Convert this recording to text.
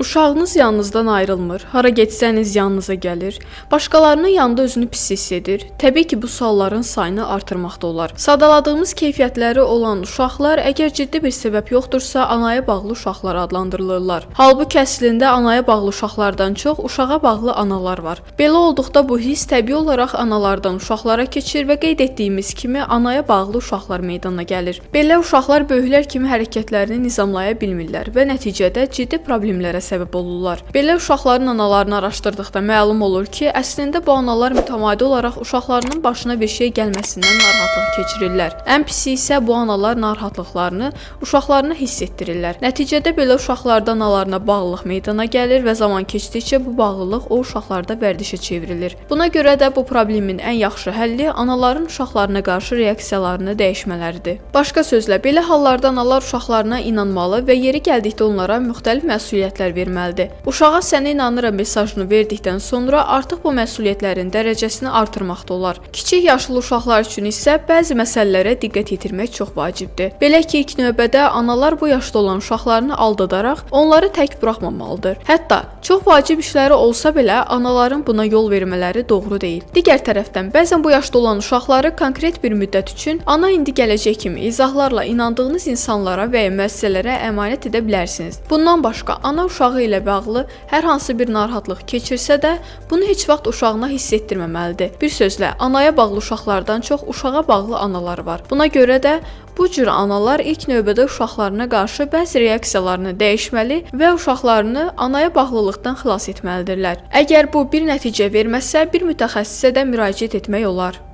Uşağınız yanınızdan ayrılmır, hara getsəniz yanınıza gəlir, başqalarının yanında özünü pis hiss edir. Təbii ki, bu sualların sayını artırmaqda olar. Sadaladığımız keyfiyyətləri olan uşaqlar əgər ciddi bir səbəb yoxdursa, anaya bağlı uşaqlar adlandırılırlar. Halbuki əslində anaya bağlı uşaqlardan çox uşağa bağlı analar var. Belə olduqda bu hiss təbii olaraq analardan uşaqlara keçir və qeyd etdiyimiz kimi anaya bağlı uşaqlar meydana gəlir. Belə uşaqlar böyüklər kimi hərəkətlərini nizamlaya bilmirlər və nəticədə ciddi problemlərə səbəb olurlar. Belə uşaqların analarını araşdırdıqda məlum olur ki, əslində bu analar mütəmadi olaraq uşaqlarının başına bir şey gəlməsindən narahatlıq keçirirlər. Ən pisi isə bu analar narahatlıqlarını uşaqlarına hiss etdirirlər. Nəticədə belə uşaqlarda analarına bağlılıq meydana gəlir və zaman keçdikcə bu bağlılıq o uşaqlarda vərdişə çevrilir. Buna görə də bu problemin ən yaxşı həlli anaların uşaqlarına qarşı reaksiyalarını dəyişmələridir. Başqa sözlə, belə hallarda analar uşaqlarına inanmalı və yeri gəldikdə onlara müxtəlif məsuliyyətlər verməlidir. Uşağa sənə inanıram mesajını verdikdən sonra artıq bu məsuliyyətlərin dərəcəsini artırmaqda olar. Kiçik yaşlı uşaqlar üçün isə bəzi məsələlərə diqqət yetirmək çox vacibdir. Belə ki, ilk növbədə analar bu yaşda olan uşaqlarını aldadaraq onları tək buraxmamalıdır. Hətta çox vacib işləri olsa belə analların buna yol vermələri doğru deyil. Digər tərəfdən, bəzən bu yaşda olan uşaqları konkret bir müddət üçün ana indi gələcək kimi izahlarla inandığınız insanlara və ya müəssisələrə əmanət edə bilərsiniz. Bundan başqa, ana uşağı ilə bağlı hər hansı bir narahatlıq keçirsə də, bunu heç vaxt uşağına hiss etdirməməlidir. Bir sözlə, anaya bağlı uşaqlardan çox uşağa bağlı analar var. Buna görə də bu cür analar ilk növbədə uşaqlarına qarşı bəzi reaksiyalarını dəyişməli və uşaqlarını anaya bağlılıqdan xilas etməlidirlər. Əgər bu bir nəticə verməzsə, bir mütəxəssisə də müraciət etmək olar.